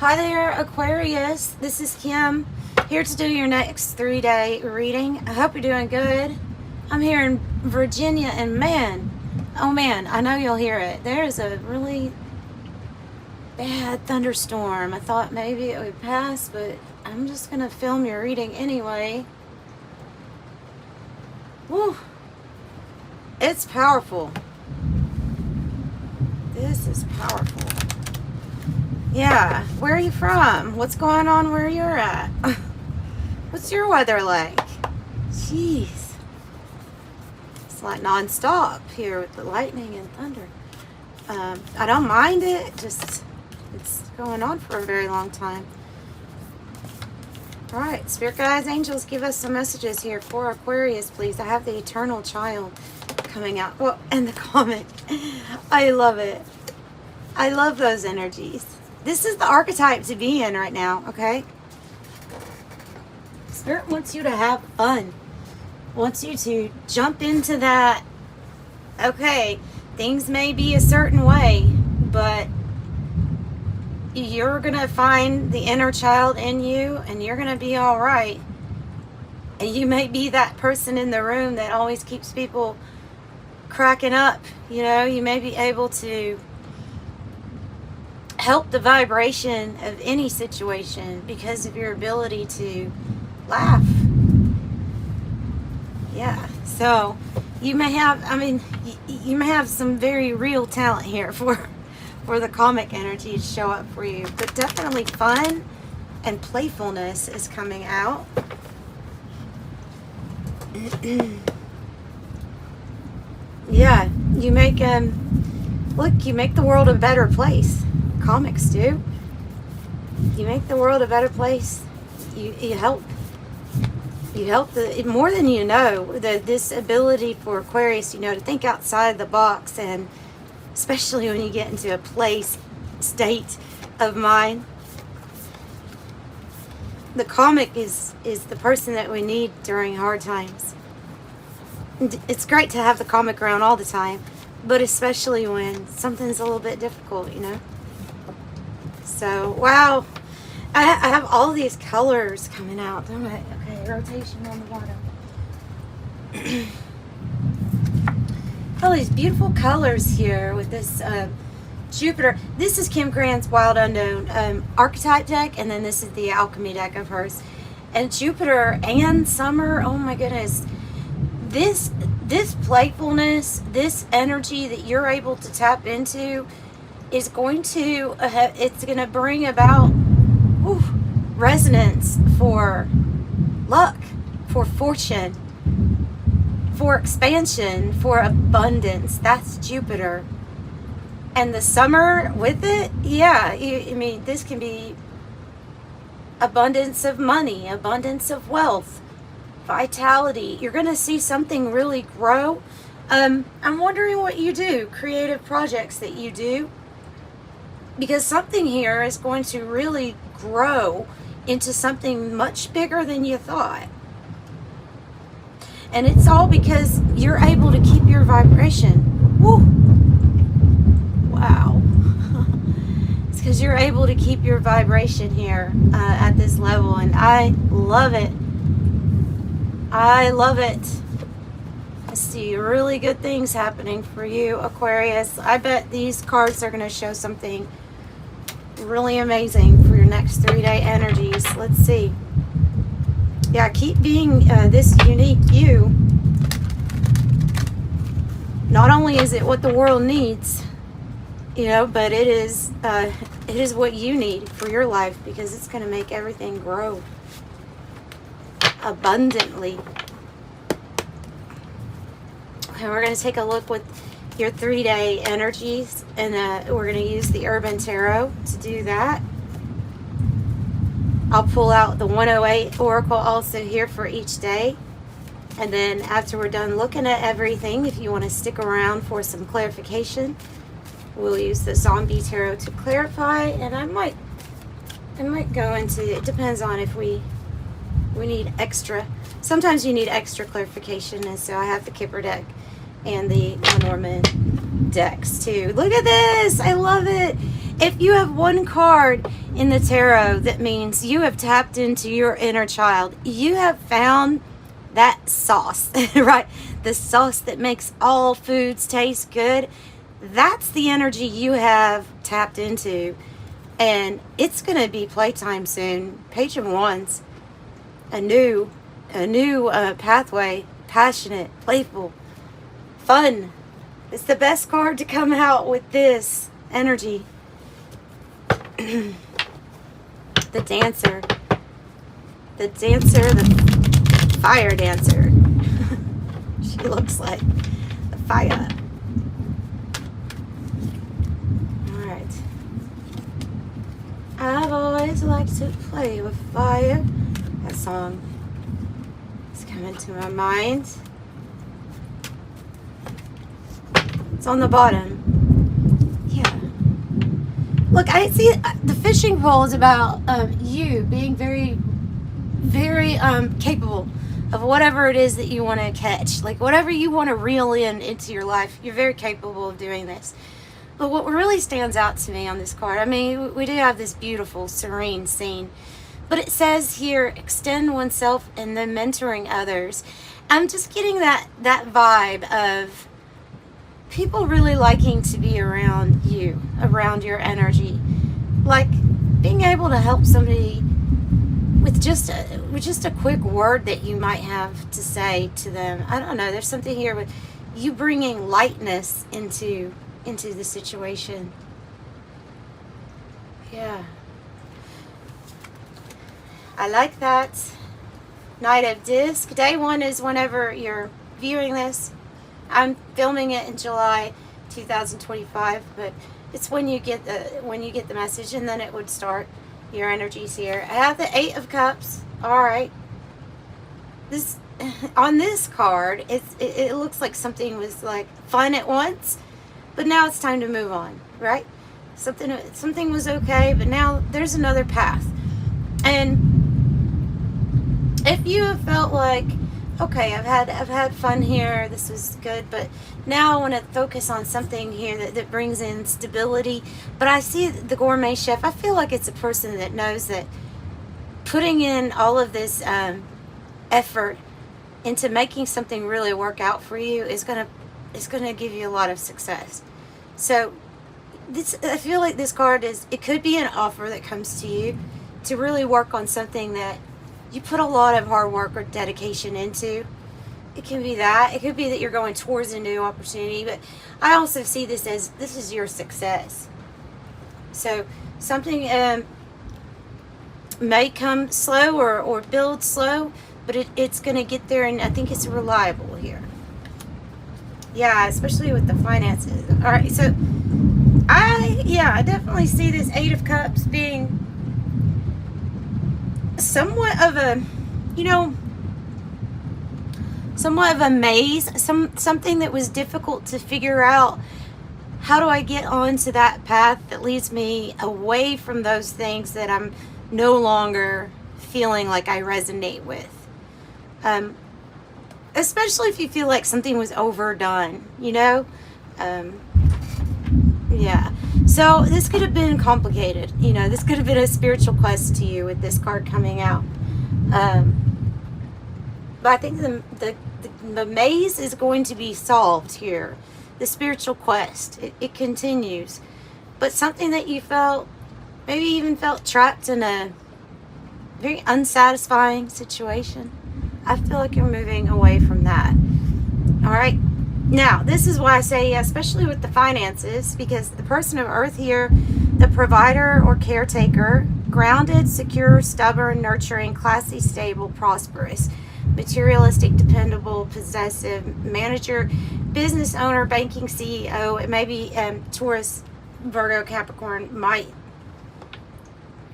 Hi there, Aquarius. This is Kim, here to do your next 3-day reading. I hope you're doing good. I'm here in Virginia, and man, oh man, I know you'll hear it. There's a really bad thunderstorm. I thought maybe it would pass, but I'm just going to film your reading anyway. Woo! It's powerful. This is powerful. Yeah, where are you from? What's going on where you're at? What's your weather like? Jeez. It's like non-stop here with the lightning and thunder. I don't mind it, just it's going on for a very long time. All right, Spirit Guides, Angels, give us some messages here for Aquarius, please. I have the Eternal Child coming out. Well, and the comet. I love it. I love those energies. This is the archetype to be in right now, okay? Spirit wants you to have fun. Wants you to jump into that, okay, things may be a certain way, but you're going to find the inner child in you, and you're going to be all right. And you may be that person in the room that always keeps people cracking up. You know, you may be able to help the vibration of any situation because of your ability to laugh. Yeah, so you may have, I mean, you may have some very real talent here for the comic energy to show up for you, but definitely fun and playfulness is coming out. Yeah, you make look, you make the world a better place. Comics do. You make the world a better place. You help the more than you know. This ability for Aquarius, you know, to think outside the box, and especially when you get into a state of mind. The comic is the person that we need during hard times. It's great to have the comic around all the time, but especially when something's a little bit difficult, you know. So, wow, I have all these colors coming out, don't I? Okay, rotation on the bottom. All these beautiful colors here with this Jupiter. This is Kim Krans Wild Unknown archetype deck, and then this is the alchemy deck of hers. And Jupiter and Summer, oh my goodness. This playfulness, this energy that you're able to tap into is going to, it's going to bring about resonance for luck, for fortune, for expansion, for abundance. That's Jupiter. And the Summer with it, yeah, I mean, this can be abundance of money, abundance of wealth, vitality. You're going to see something really grow. I'm wondering what you do, creative projects that you do, because something here is going to really grow into something much bigger than you thought. And it's all because you're able to keep your vibration. Woo! Wow. It's because you're able to keep your vibration here at this level, and I love it. I love it. I see really good things happening for you, Aquarius. I bet these cards are going to show something really amazing for your next 3-day energies. Let's see. Yeah, keep being this unique you. Not only is it what the world needs, you know, but it is what you need for your life, because it's going to make everything grow abundantly. Okay, we're going to take a look with your 3-day energies, and we're going to use the Urban Tarot to do that. I'll pull out the 108 Oracle also here for each day, and then after we're done looking at everything, if you want to stick around for some clarification, we'll use the Zombie Tarot to clarify. And I might go into, it depends on if we need extra. Sometimes you need extra clarification, and so I have the Kipper deck and the Norman decks too. Look at this, I love it. If you have one card in the tarot that means you have tapped into your inner child, you have found that sauce, right? The sauce that makes all foods taste good. That's the energy you have tapped into. And it's going to be playtime soon. Page of Wands. A new pathway. Passionate, playful, fun. It's the best card to come out with this energy. The dancer. The dancer, the fire dancer. She looks like the fire. Alright. I've always liked to play with fire. That song is coming to my mind. It's on the bottom. Yeah. Look, I see the fishing pole is about you being very, very capable of whatever it is that you want to catch. Like whatever you want to reel into your life, you're very capable of doing this. But what really stands out to me on this card, I mean, we do have this beautiful, serene scene. But it says here, extend oneself and then mentoring others. I'm just getting that vibe of people really liking to be around you, around your energy. Like being able to help somebody with just a quick word that you might have to say to them. I don't know, there's something here with you bringing lightness into the situation. Yeah. I like that. Knight of Disc. Day 1 is whenever you're viewing this. I'm filming it in July 2025, but it's when you get the message, and then it would start your energies here. I have the 8 of Cups. All right. This on this card, it looks like something was like fun at once, but now it's time to move on, right? Something was okay, but now there's another path. And if you have felt like, okay, I've had fun here, this was good, but now I want to focus on something here that brings in stability. But I see the gourmet chef, I feel like it's a person that knows that putting in all of this effort into making something really work out for you is gonna give you a lot of success. So I feel like this card it could be an offer that comes to you to really work on something that you put a lot of hard work or dedication into. It can be that. It could be that you're going towards a new opportunity, but I also see this as this is your success. So something may come slow or build slow, but it's going to get there, and I think it's reliable here. Yeah, especially with the finances. All right, so I definitely see this 8 of Cups being somewhat of a maze, something that was difficult to figure out. How do I get onto that path that leads me away from those things that I'm no longer feeling like I resonate with? Especially if you feel like something was overdone, yeah. So this could have been complicated. This could have been a spiritual quest to you with this card coming out. But I think the maze is going to be solved here. The spiritual quest, it continues. But something that you maybe even felt trapped in a very unsatisfying situation, I feel like you're moving away from that. All right. Now, this is why I say, especially with the finances, because the person of Earth here, the provider or caretaker, grounded, secure, stubborn, nurturing, classy, stable, prosperous, materialistic, dependable, possessive, manager, business owner, banking CEO. It may be Taurus, Virgo, Capricorn might,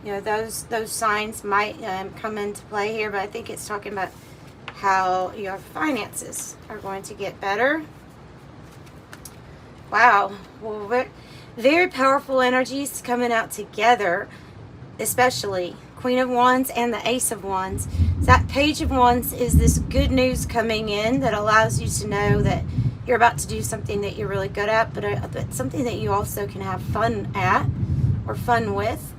those signs might come into play here, but I think it's talking about how your finances are going to get better. Wow. Well, very powerful energies coming out together, especially Queen of Wands and the Ace of Wands. That Page of Wands is this good news coming in that allows you to know that you're about to do something that you're really good at, but something that you also can have fun at, or fun with.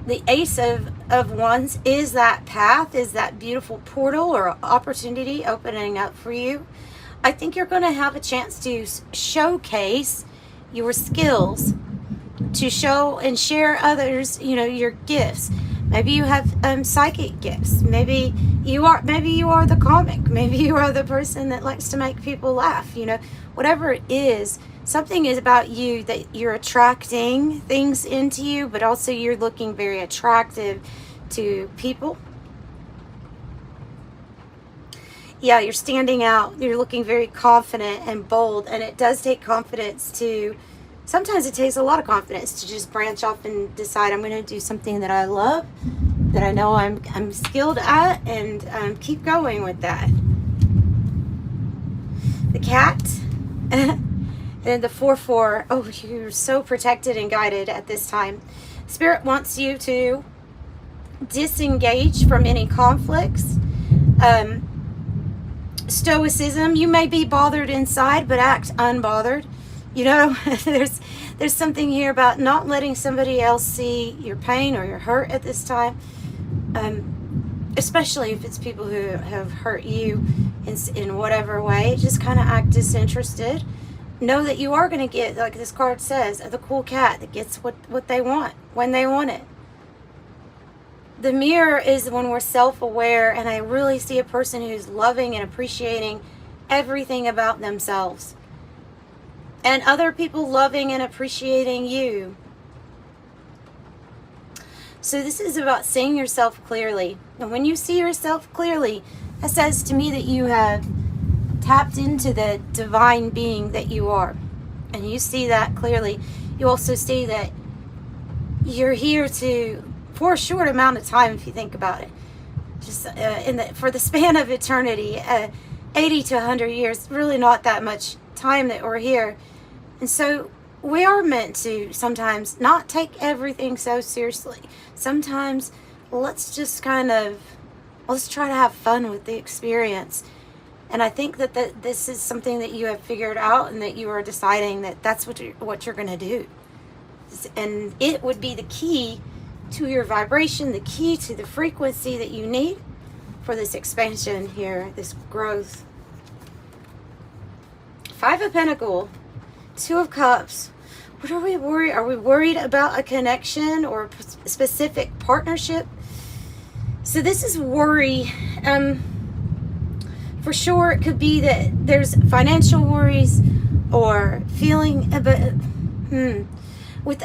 The Ace of Wands is that path, is that beautiful portal or opportunity opening up for you. I think you're going to have a chance to showcase your skills, to show and share others, you know, your gifts. Maybe you have psychic gifts. Maybe you are the comic. Maybe you are the person that likes to make people laugh. You know, whatever it is, something is about you that you're attracting things into you, but also you're looking very attractive to people. Yeah, you're standing out. You're looking very confident and bold, and it does take confidence to, sometimes it takes a lot of confidence to just branch off and decide I'm going to do something that I love, that I know I'm skilled at, and keep going with that. The cat and the 4-4. Oh, you're so protected and guided at this time. Spirit wants you to disengage from any conflicts. Stoicism. You may be bothered inside, but act unbothered. You know, there's something here about not letting somebody else see your pain or your hurt at this time, especially if it's people who have hurt you in whatever way. Just kind of act disinterested. Know that you are going to get, like this card says, the cool cat that gets what they want when they want it. The mirror is when we're self-aware, and I really see a person who's loving and appreciating everything about themselves. And other people loving and appreciating you. So this is about seeing yourself clearly. And when you see yourself clearly, that says to me that you have tapped into the divine being that you are. And you see that clearly. You also see that you're here for a short amount of time, if you think about it. Just for the span of eternity, 80 to 100 years, really not that much time that we're here. And so we are meant to sometimes not take everything so seriously. Sometimes let's just let's try to have fun with the experience. And I think that this is something that you have figured out, and that you are deciding that that's what you're going to do. And it would be the key to your vibration, the key to the frequency that you need for this expansion here, this growth. 5 of Pentacles, 2 of Cups. What are we worried? Are we worried about a connection or a specific partnership? So this is worry. For sure, it could be that there's financial worries or feeling about.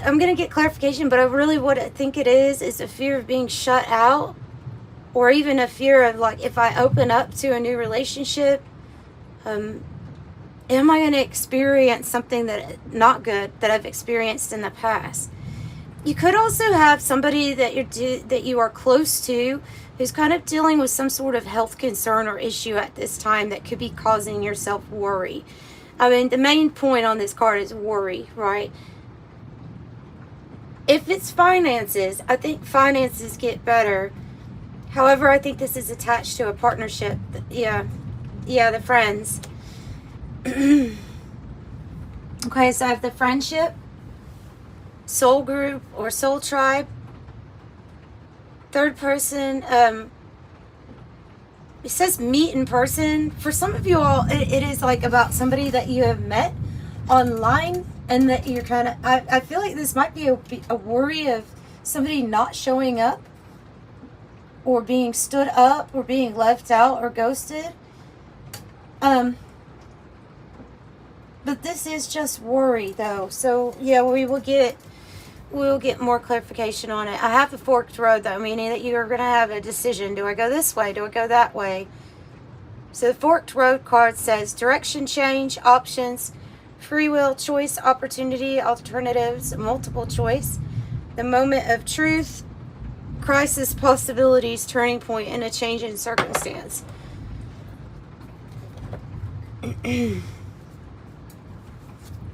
I'm going to get clarification, but I really what I think it is a fear of being shut out, or even a fear of, like, if I open up to a new relationship, am I going to experience something that not good that I've experienced in the past? You could also have somebody that you are close to who's kind of dealing with some sort of health concern or issue at this time that could be causing yourself worry. I mean, the main point on this card is worry, right? If it's finances, I think finances get better. However, I think this is attached to a partnership. Yeah, the friends. Okay, so I have the friendship, soul group or soul tribe, third person. It says meet in person. For some of you all, it is like about somebody that you have met online, and that you're kind of, I feel like this might be a worry of somebody not showing up, or being stood up, or being left out, or ghosted. But this is just worry, though. So yeah, we'll get more clarification on it. I have the forked road, though, meaning that you're going to have a decision. Do I go this way? Do I go that way? So the forked road card says direction change, options, free will, choice, opportunity, alternatives, multiple choice, the moment of truth, crisis, possibilities, turning point, and a change in circumstance.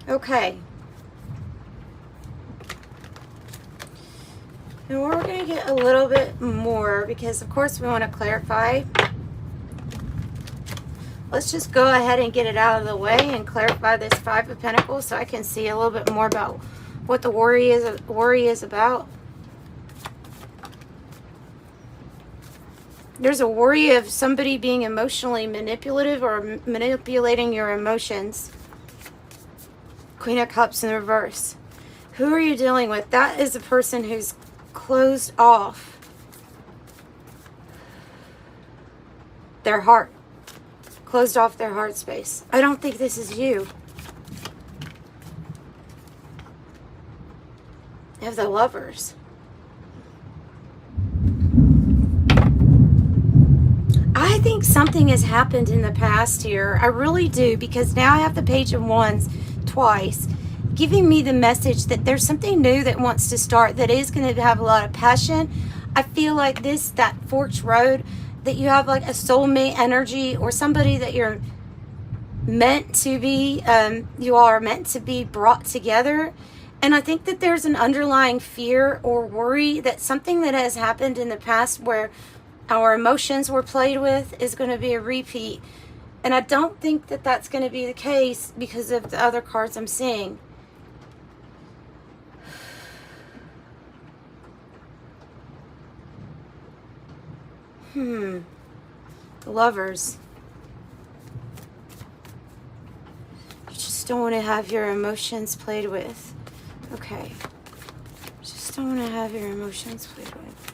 Okay. And we're going to get a little bit more, because of course we want to clarify. Let's just go ahead and get it out of the way and clarify this 5 of Pentacles so I can see a little bit more about what the worry is about. There's a worry of somebody being emotionally manipulative or manipulating your emotions. Queen of Cups in reverse. Who are you dealing with? That is a person who's closed off their heart. Closed off their heart space. I don't think this is you. I have the Lovers. I think something has happened in the past here. I really do, because now I have the Page of Wands twice, giving me the message that there's something new that wants to start, that is going to have a lot of passion. I feel like that forked road, that you have like a soulmate energy, or somebody that you're meant to be, you all are meant to be brought together. And I think that there's an underlying fear or worry that something that has happened in the past where our emotions were played with is going to be a repeat. And I don't think that that's going to be the case because of the other cards I'm seeing. The Lovers. You just don't want to have your emotions played with. Okay. Just don't want to have your emotions played with.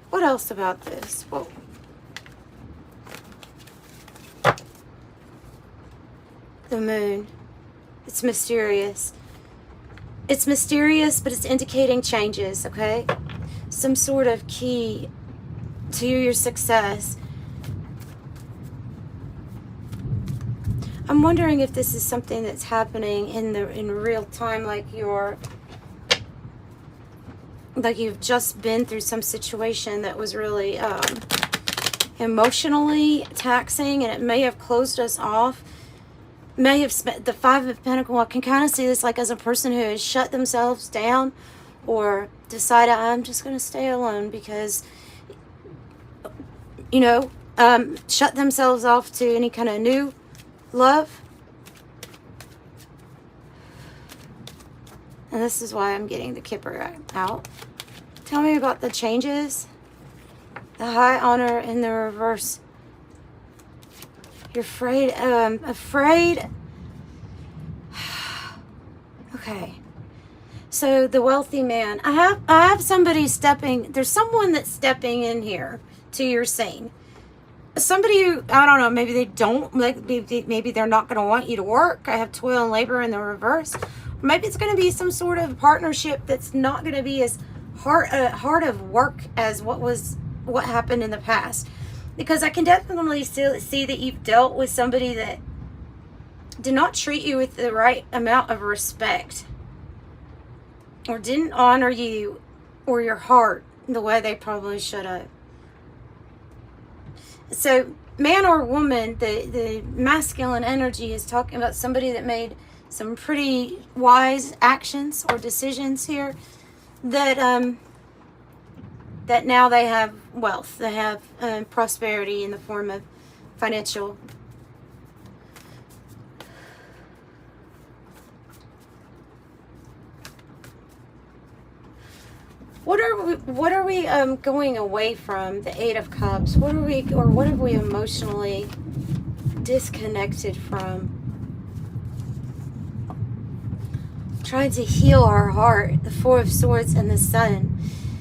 What else about this? Whoa. The Moon. It's mysterious. It's mysterious, but it's indicating changes, okay? Some sort of key to your success. I'm wondering if this is something that's happening in real time, like you've just been through some situation that was really emotionally taxing, and it may have closed us off. May have spent the Five of Pentacles. I can kind of see this like as a person who has shut themselves down or decided, I'm just going to stay alone because, shut themselves off to any kind of new love. And this is why I'm getting the Kipper out. Tell me about the changes. The High Honor in the reverse. You're afraid. Okay. So the wealthy man. I have somebody stepping. There's someone that's stepping in here to your scene. Somebody who, I don't know, maybe they don't, maybe they're not going to want you to work. I have toil and labor in the reverse. Or maybe it's going to be some sort of partnership that's not going to be as hard of work as what happened in the past. Because I can definitely see that you've dealt with somebody that did not treat you with the right amount of respect, or didn't honor you or your heart the way they probably should have. So, man or woman, the masculine energy is talking about somebody that made some pretty wise actions or decisions here, that that now they have wealth, they have prosperity in the form of financial. What are we going away from? The Eight of Cups. What have we emotionally disconnected from? Trying to heal our heart. The Four of Swords and the Sun.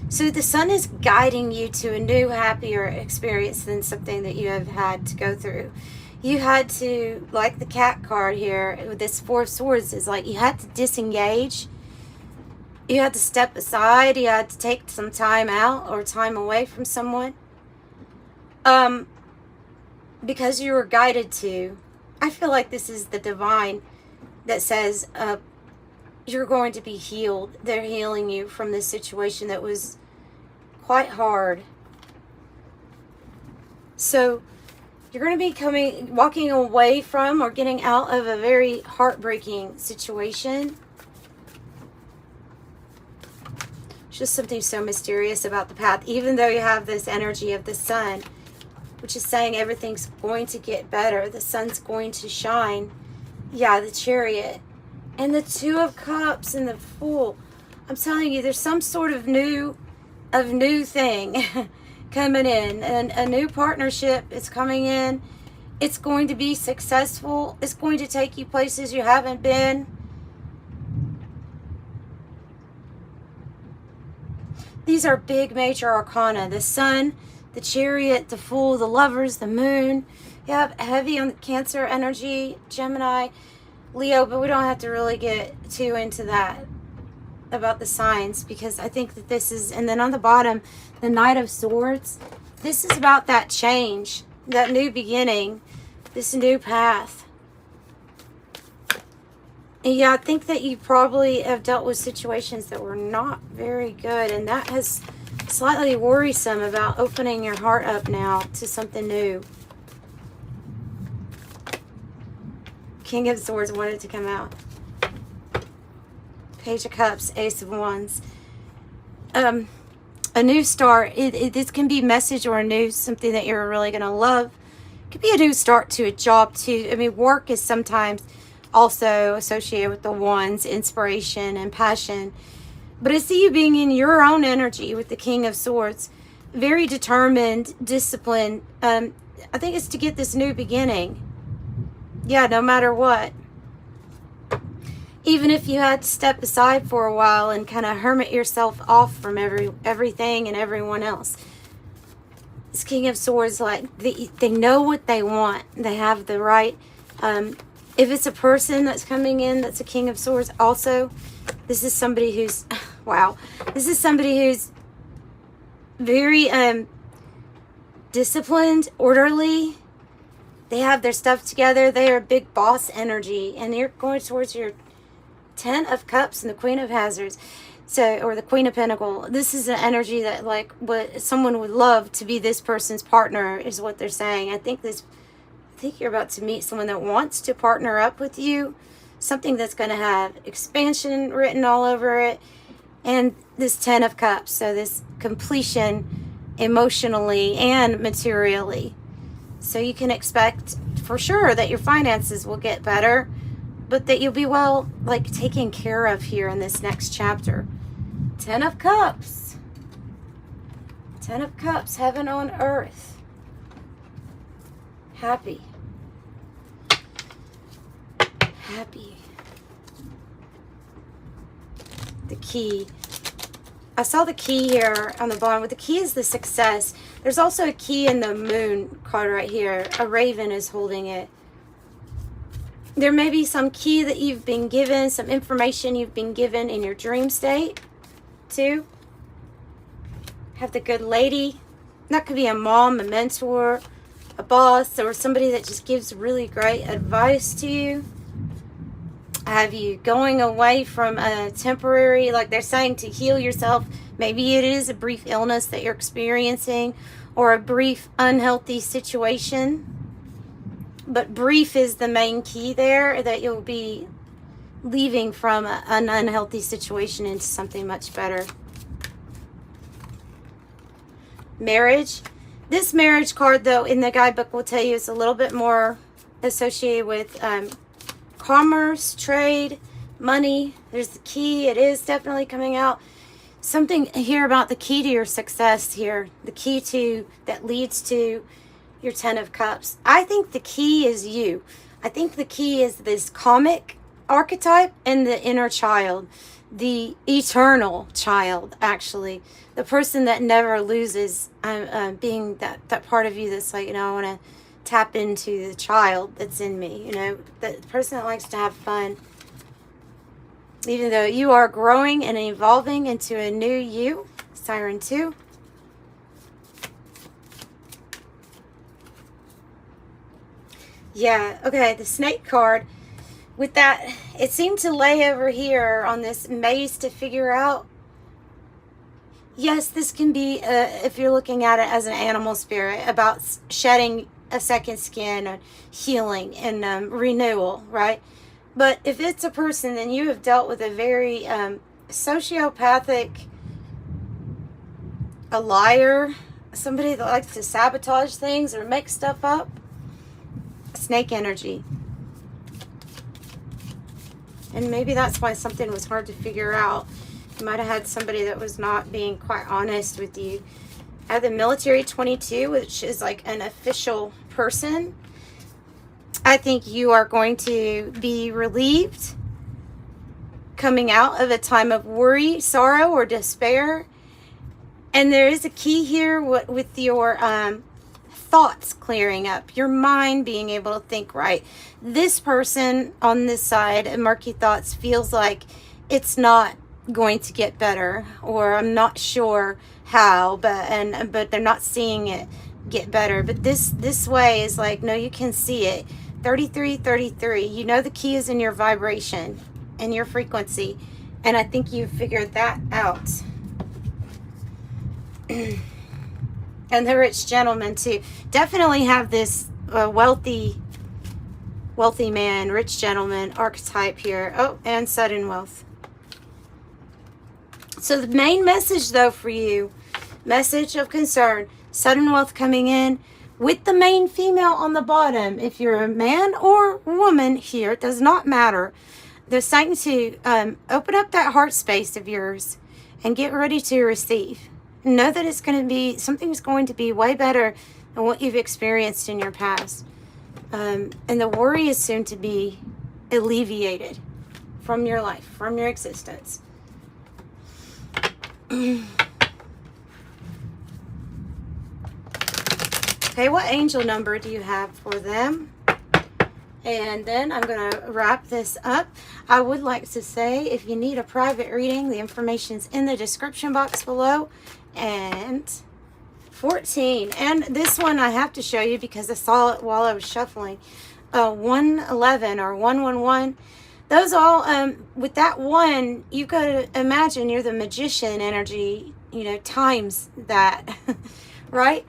So the Sun is guiding you to a new, happier experience than something that you have had to go through. You had to, like the Cat card here, with this Four of Swords, is like you had to disengage. You had to step aside. You had to take some time out or time away from someone. Because you were guided to. I feel like this is the divine that says you're going to be healed. They're healing you from this situation that was quite hard. So you're going to be walking away from or getting out of a very heartbreaking situation. Just something so mysterious about the path, even though you have this energy of the sun, which is saying everything's going to get better. The sun's going to shine. Yeah, the Chariot. And the Two of Cups and the Fool. I'm telling you, there's some sort of new thing coming in. And a new partnership is coming in. It's going to be successful. It's going to take you places you haven't been. These are big major arcana. The Sun, the Chariot, the Fool, the Lovers, the Moon. You have heavy on the Cancer energy, Gemini, Leo, but we don't have to really get too into that about the signs, because I think that this is, and then on the bottom, the Knight of Swords. This is about that change, that new beginning, this new path. And yeah, I think that you probably have dealt with situations that were not very good, and that has slightly worrisome about opening your heart up now to something new. King of Swords wanted to come out. Page of Cups, Ace of Wands. A new start. This can be message or a new something that you're really going to love. It could be a new start to a job too. I mean, work is sometimes also associated with the Wands, inspiration and passion. But I see you being in your own energy with the King of Swords. Very determined, disciplined. I think it's to get this new beginning. Yeah, no matter what. Even if you had to step aside for a while and kind of hermit yourself off from everything and everyone else. This King of Swords, like, they know what they want. They have the right. If it's a person that's coming in that's a King of Swords, also, this is somebody who's, wow. This is somebody who's very disciplined, orderly. They have their stuff together. They are a big boss energy. And you're going towards your Ten of Cups and the Queen of Hazards. So, or the Queen of Pentacles. This is an energy that, like, what someone would love to be this person's partner is what they're saying. I think you're about to meet someone that wants to partner up with you. Something that's going to have expansion written all over it. And this Ten of Cups. So this completion emotionally and materially. So you can expect for sure that your finances will get better, but that you'll be well, like, taken care of here in this next chapter. Ten of Cups. Ten of Cups, heaven on earth. Happy. Happy. The key. I saw the key here on the bottom. With the key is the success. There's also a key in the Moon card right here. A raven is holding it. There may be some key that you've been given, some information you've been given in your dream state, too. Have the good lady. That could be a mom, a mentor, a boss, or somebody that just gives really great advice to you. Have you going away from a temporary, like they're saying, to heal yourself. Maybe it is a brief illness that you're experiencing or a brief unhealthy situation. But brief is the main key there, that you'll be leaving from an unhealthy situation into something much better. Marriage. This marriage card, though, in the guidebook will tell you it's a little bit more associated with commerce, trade, money. There's the key. It is definitely coming out. Something here about the key to your success here. The key to that leads to your Ten of Cups. I think the key is you. I think the key is this comic archetype and the inner child. The eternal child, actually. The person that never loses, being that part of you that's like, you know, I want to tap into the child that's in me, you know, the person that likes to have fun. Even though you are growing and evolving into a new you. Siren 2. Yeah, okay, the snake card. With that, it seemed to lay over here on this maze to figure out. Yes, this can be, if you're looking at it as an animal spirit, about shedding a second skin, or healing and renewal, right? But if it's a person, then you have dealt with a very sociopathic, a liar, somebody that likes to sabotage things or make stuff up. Snake energy. And maybe that's why something was hard to figure out. You might have had somebody that was not being quite honest with you. I have the military 22, which is like an official person. I think you are going to be relieved coming out of a time of worry, sorrow, or despair. And there is a key here with your thoughts clearing up, your mind being able to think right. This person on this side of murky thoughts feels like it's not going to get better, or I'm not sure how, but they're not seeing it get better. But this way is like, no, you can see it. 3333, you know the key is in your vibration and your frequency, and I think you figured that out. And the rich gentleman too. Definitely have this wealthy man, rich gentleman archetype here. Oh, and sudden wealth. So the main message though for you, message of concern, sudden wealth coming in with the main female on the bottom. If you're a man or woman here, it does not matter. They're saying to open up that heart space of yours and get ready to receive. Know that it's going to be, something's going to be way better than what you've experienced in your past. And the worry is soon to be alleviated from your life, from your existence. Okay, what angel number do you have for them? And then I'm going to wrap this up. I would like to say, if you need a private reading, the information's in the description box below. And 14. And this one I have to show you because I saw it while I was shuffling. 111 or 111. Those all, with that one, you could imagine you're the magician energy, you know, times that, right?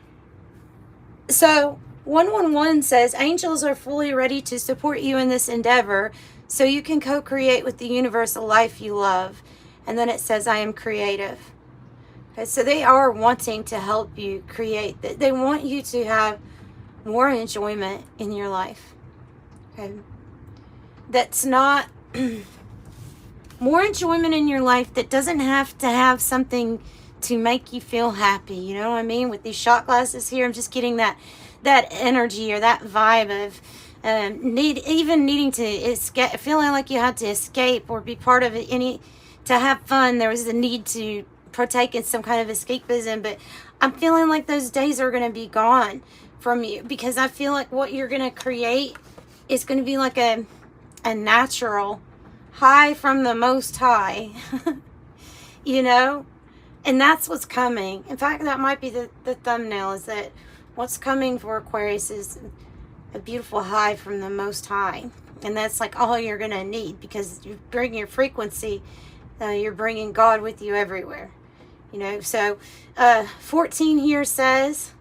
So 111 says, angels are fully ready to support you in this endeavor so you can co-create with the universal life you love. And then it says, I am creative. Okay, so they are wanting to help you create. They want you to have more enjoyment in your life. Okay, that's not more enjoyment in your life that doesn't have to have something to make you feel happy. You know what I mean? With these shot glasses here, I'm just getting that energy or that vibe of needing to escape, feeling like you had to escape or be part of it, to have fun. There was a need to partake in some kind of escapism, but I'm feeling like those days are going to be gone from you, because I feel like what you're going to create is going to be like a natural high from the Most High, you know, and that's what's coming. In fact, that might be the thumbnail, is that what's coming for Aquarius is a beautiful high from the Most High, and that's like all you're going to need, because you bring your frequency, you're bringing God with you everywhere. You know, so 14 here says,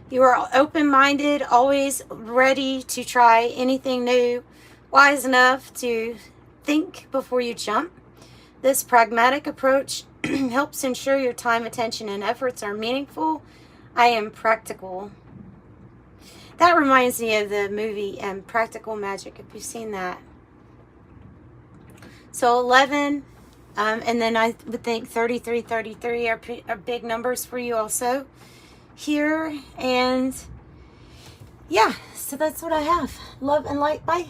you are open-minded, always ready to try anything new, wise enough to think before you jump. This pragmatic approach helps ensure your time, attention, and efforts are meaningful. I am practical. That reminds me of the movie Practical Magic, if you've seen that. So 11, and then I would think 33, 33 are big numbers for you also here. And yeah, so that's what I have. Love and light. Bye.